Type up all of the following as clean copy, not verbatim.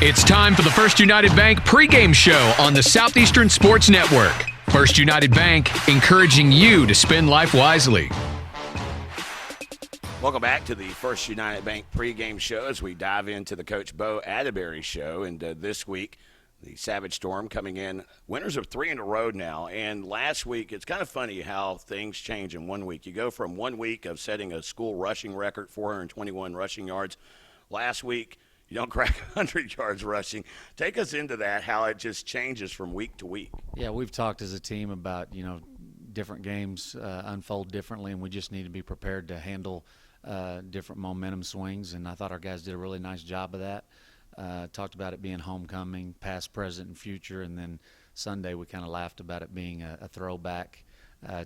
It's time for the First United Bank pregame show on the Southeastern Sports Network. First United Bank, encouraging you to spend life wisely. Welcome back to the First United Bank pregame show as we dive into the Coach Bo Atterberry show. And this week, the Savage Storm coming in, winners of 3 in a row now. And last week, it's kind of funny how things change in 1 week. You go from 1 week of setting a school rushing record, 421 rushing yards. Last week, you don't crack 100 yards rushing. Take us into that, how it just changes from week to week. Yeah, we've talked as a team about, different games unfold differently, and we just need to be prepared to handle different momentum swings. And I thought our guys did a really nice job of that. Talked about it being homecoming, past, present, and future. And then Sunday we kind of laughed about it being a throwback,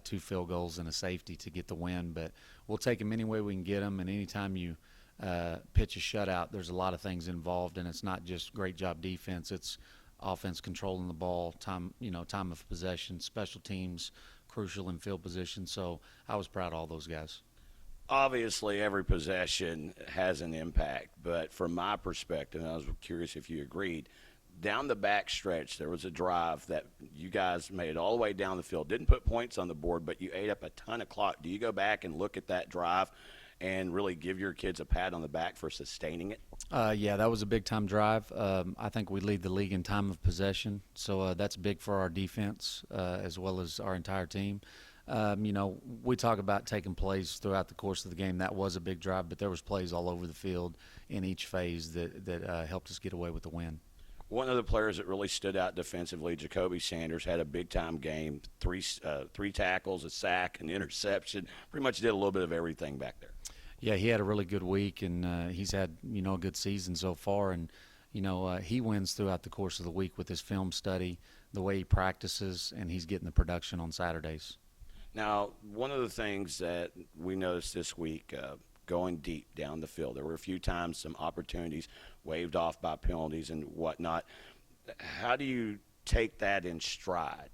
2 field goals and a safety to get the win. But we'll take them any way we can get them, and anytime you pitch a shutout, there's a lot of things involved, and it's not just great job defense. It's offense controlling the ball, time of possession, special teams, crucial in field position. So I was proud of all those guys. Obviously, every possession has an impact, but from my perspective, and I was curious if you agreed, down the back stretch, there was a drive that you guys made all the way down the field. Didn't put points on the board, but you ate up a ton of clock. Do you go back and look at that drive and really give your kids a pat on the back for sustaining it? Yeah, that was a big-time drive. I think we lead the league in time of possession, so that's big for our defense as well as our entire team. We talk about taking plays throughout the course of the game. That was a big drive, but there was plays all over the field in each phase that helped us get away with the win. One of the players that really stood out defensively, Jacoby Sanders, had a big-time game, three tackles, a sack, an interception, pretty much did a little bit of everything back there. Yeah, he had a really good week, and he's had, a good season so far. And, he wins throughout the course of the week with his film study, the way he practices, and he's getting the production on Saturdays. Now, one of the things that we noticed this week, going deep down the field, there were a few times some opportunities waved off by penalties and whatnot. How do you take that in stride?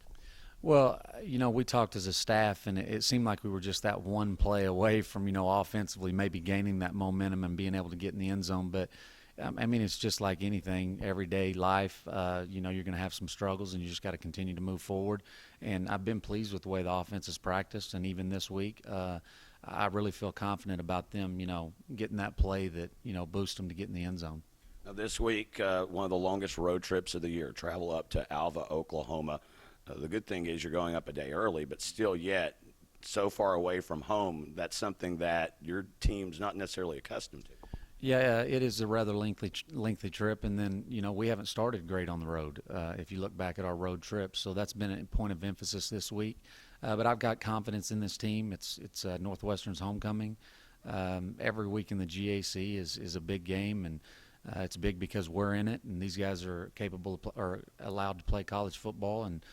Well, we talked as a staff, and it seemed like we were just that one play away from, offensively maybe gaining that momentum and being able to get in the end zone. But, it's just like anything, everyday life. You're going to have some struggles, and you just got to continue to move forward. And I've been pleased with the way the offense has practiced, and even this week, I really feel confident about them, getting that play that, boosts them to get in the end zone. Now, this week, one of the longest road trips of the year, travel up to Alva, Oklahoma. The good thing is you're going up a day early, but still yet so far away from home, that's something that your team's not necessarily accustomed to. Yeah, it is a rather lengthy trip, and then, we haven't started great on the road if you look back at our road trips, so that's been a point of emphasis this week. But I've got confidence in this team. It's Northwestern's homecoming. Every week in the GAC is a big game, and it's big because we're in it, and these guys are capable or allowed to play college football, and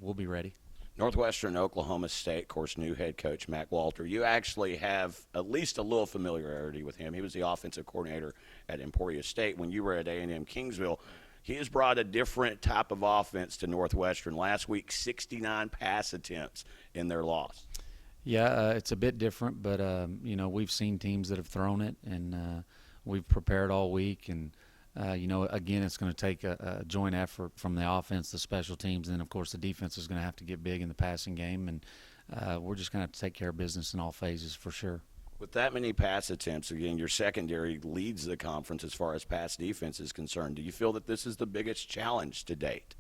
we'll be ready. Northwestern, Oklahoma State, of course, new head coach Mac Walter. You actually have at least a little familiarity with him. He was the offensive coordinator at Emporia State when you were at A&M Kingsville. He has brought a different type of offense to Northwestern. Last week, 69 pass attempts in their loss. Yeah, it's a bit different, but, we've seen teams that have thrown it, and we've prepared all week. And, again, it's going to take a joint effort from the offense, the special teams, and then, of course, the defense is going to have to get big in the passing game. And we're just going to have to take care of business in all phases for sure. With that many pass attempts, again, your secondary leads the conference as far as pass defense is concerned. Do you feel that this is the biggest challenge to date?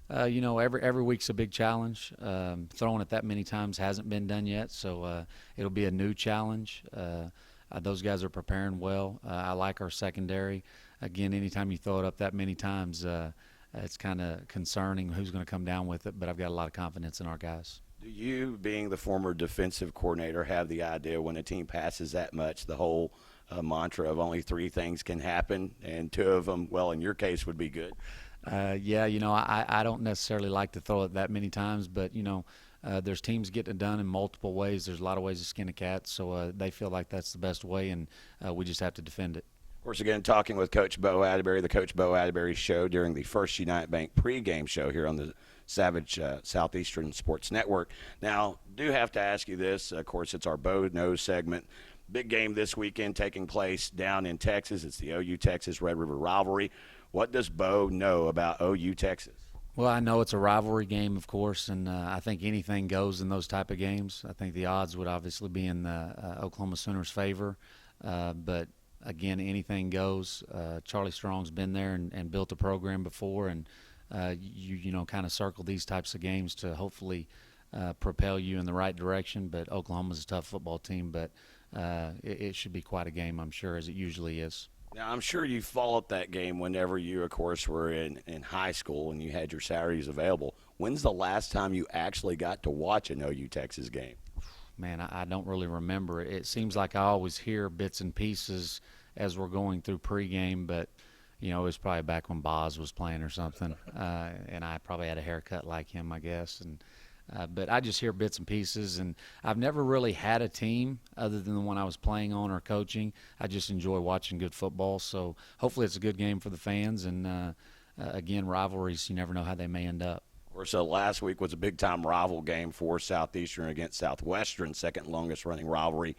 Every week's a big challenge. Throwing it that many times hasn't been done yet, so it'll be a new challenge. Those guys are preparing well. I like our secondary. Again, anytime you throw it up that many times, it's kind of concerning who's going to come down with it, but I've got a lot of confidence in our guys. Do you, being the former defensive coordinator, have the idea when a team passes that much, the whole mantra of only 3 things can happen, and 2 of them, well, in your case, would be good? Yeah, I don't necessarily like to throw it that many times, but, there's teams getting it done in multiple ways. There's a lot of ways to skin a cat, so they feel like that's the best way, and we just have to defend it. Of course, again, talking with Coach Bo Atterberry, the Coach Bo Atterberry Show during the First United Bank pregame show here on the Savage Southeastern Sports Network. Now, do have to ask you this. Of course, it's our Bo Knows segment. Big game this weekend taking place down in Texas. It's the OU-Texas Red River rivalry. What does Bo know about OU Texas? Well, I know it's a rivalry game, of course, and I think anything goes in those type of games. I think the odds would obviously be in the Oklahoma Sooners' favor, but again, anything goes. Charlie Strong's been there and built a program before, and you know, kind of circle these types of games to hopefully propel you in the right direction. But Oklahoma's a tough football team, but it should be quite a game, I'm sure, as it usually is. Now, I'm sure you followed that game whenever you, of course, were in high school and you had your Saturdays available. When's the last time you actually got to watch an OU Texas game? Man, I don't really remember. It seems like I always hear bits and pieces as we're going through pregame, but, you know, it was probably back when Boz was playing or something, and I probably had a haircut like him, I guess. But I just hear bits and pieces, and I've never really had a team other than the one I was playing on or coaching. I just enjoy watching good football, so hopefully it's a good game for the fans. And, again, rivalries, you never know how they may end up. So last week was a big-time rival game for Southeastern against Southwestern, second longest-running rivalry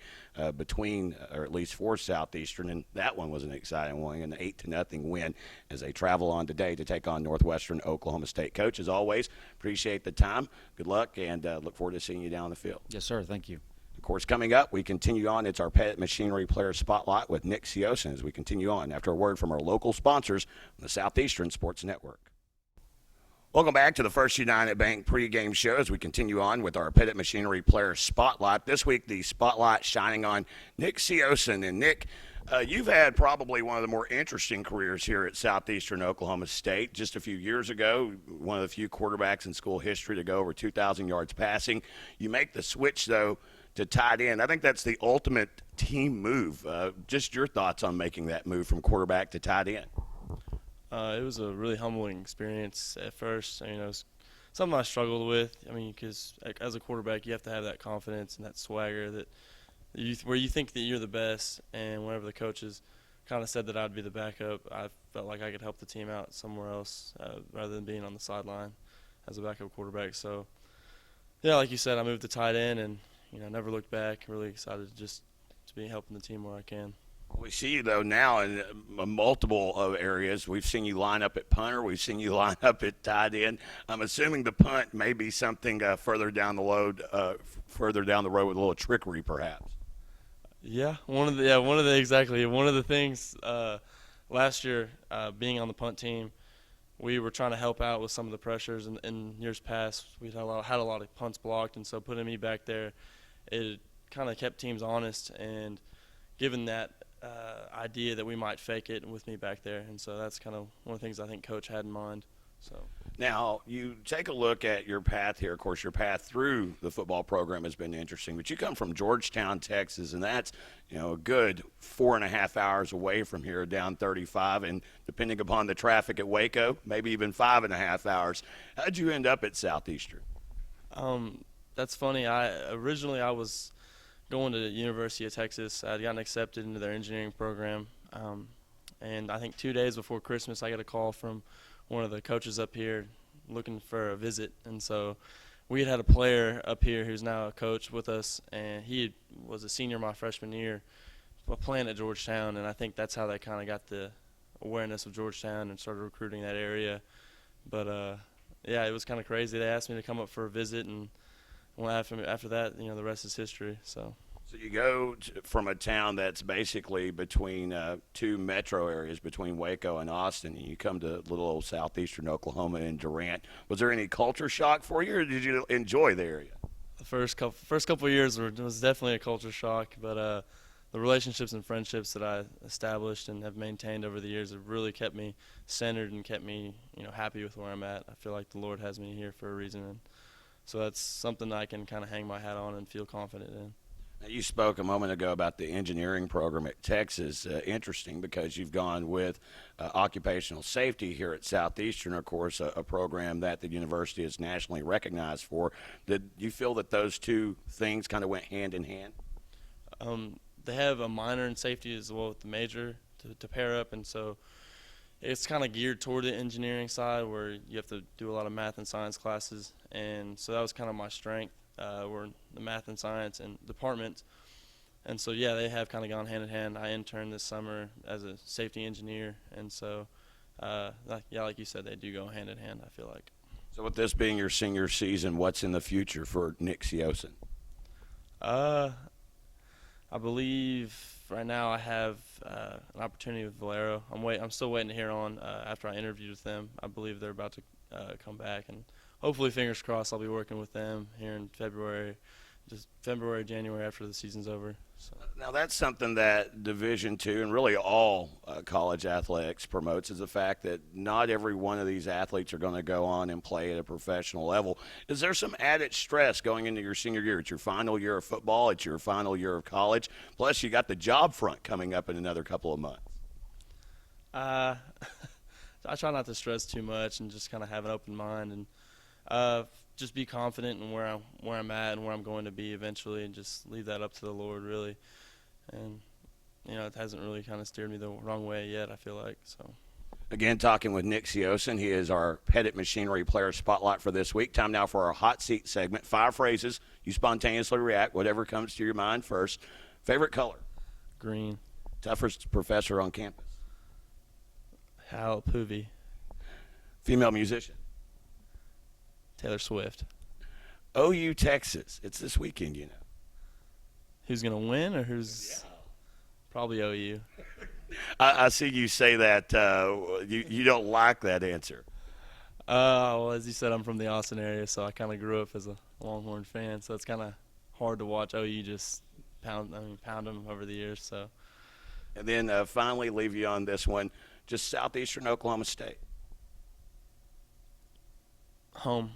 between, or at least for Southeastern, and that one was an exciting one, an 8-0 win as they travel on today to take on Northwestern Oklahoma State. Coach, as always, appreciate the time. Good luck, and look forward to seeing you down the field. Yes, sir. Thank you. Of course, coming up, we continue on. It's our Pet Machinery Player Spotlight with Nick Sioson as we continue on after a word from our local sponsors on the Southeastern Sports Network. Welcome back to the First United Bank pregame show as we continue on with our Pettit Machinery Player Spotlight. This week, the spotlight shining on Nick Sioson. And, Nick, you've had probably one of the more interesting careers here at Southeastern Oklahoma State. Just a few years ago, one of the few quarterbacks in school history to go over 2,000 yards passing. You make the switch, though, to tight end. I think that's the ultimate team move. Just your thoughts on making that move from quarterback to tight end. It was a really humbling experience at first. You know, it's something I struggled with. I mean, because as a quarterback, you have to have that confidence and that swagger where you think that you're the best. And whenever the coaches kind of said that I'd be the backup, I felt like I could help the team out somewhere else rather than being on the sideline as a backup quarterback. So, yeah, like you said, I moved to tight end and, you know, never looked back. Really excited to be helping the team where I can. We see you, though, now in multiple areas. We've seen you line up at punter. We've seen you line up at tight end. I'm assuming the punt may be something further down the road with a little trickery, perhaps. Yeah, one of the things last year, being on the punt team, we were trying to help out with some of the pressures. In years past, we had a lot of punts blocked, and so putting me back there, it kind of kept teams honest and given that idea that we might fake it with me back there. And so that's kind of one of the things I think Coach had in mind. So now you take a look at your path here. Of course, your path through the football program has been interesting, but you come from Georgetown, Texas, and that's, you know, a good 4.5 hours away from here down 35, and depending upon the traffic at Waco, maybe even 5.5 hours. How'd you end up at Southeastern? That's funny. Originally I was going to the University of Texas. I'd gotten accepted into their engineering program. And I think 2 days before Christmas, I got a call from one of the coaches up here looking for a visit. And so we had a player up here who's now a coach with us, and he was a senior my freshman year playing at Georgetown. And I think that's how they kind of got the awareness of Georgetown and started recruiting that area. But, yeah, it was kind of crazy. They asked me to come up for a visit, and after that, you know, the rest is history. So you go from a town that's basically between two metro areas, between Waco and Austin, and you come to little old Southeastern Oklahoma and Durant. Was there any culture shock for you, or did you enjoy the area? The first couple of years was definitely a culture shock, but the relationships and friendships that I established and have maintained over the years have really kept me centered and kept me, you know, happy with where I'm at. I feel like the Lord has me here for a reason, and so that's something I can kind of hang my hat on and feel confident in. Now, you spoke a moment ago about the engineering program at Texas. Interesting, because you've gone with occupational safety here at Southeastern, of course, a program that the university is nationally recognized for. Did you feel that those two things kind of went hand in hand? They have a minor in safety as well with the major to pair up, and so it's kind of geared toward the engineering side where you have to do a lot of math and science classes, and so that was kind of my strength. Were the math and science and departments, and so yeah, they have kind of gone hand in hand. I interned this summer as a safety engineer, and so like you said, they do go hand in hand, I feel like. So with this being your senior season, what's in the future for Nick Sioson? I believe right now I have an opportunity with Valero. I'm still waiting to hear on after I interviewed with them. I believe they're about to come back, and hopefully, fingers crossed, I'll be working with them here in February, January after the season's over. So. Now that's something that Division II and really all college athletics promotes, is the fact that not every one of these athletes are going to go on and play at a professional level. Is there some added stress going into your senior year? It's your final year of football. It's your final year of college. Plus, you got the job front coming up in another couple of months. I try not to stress too much and just kind of have an open mind and just be confident in where I'm at and where I'm going to be eventually, and just leave that up to the Lord, really. And it hasn't really kind of steered me the wrong way yet, I feel like. So. Again, talking with Nick Sioson. He is our Pettit Machinery Player Spotlight for this week. Time now for our Hot Seat segment. 5 phrases. You spontaneously react, whatever comes to your mind first. Favorite color? Green. Toughest professor on campus? Hal Poovey. Female musician? Taylor Swift. OU, Texas. It's this weekend, you know. Who's going to win, or who's probably OU? I see you say that you don't like that answer. Well, as you said, I'm from the Austin area, so I kind of grew up as a Longhorn fan, so it's kind of hard to watch OU just pound them over the years. So. And then finally leave you on this one, just Southeastern Oklahoma State. Home.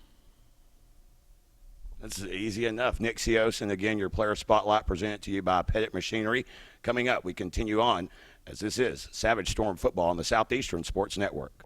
That's easy enough. Nick Sioson, again, your Player Spotlight presented to you by Pettit Machinery. Coming up, we continue on as this is Savage Storm Football on the Southeastern Sports Network.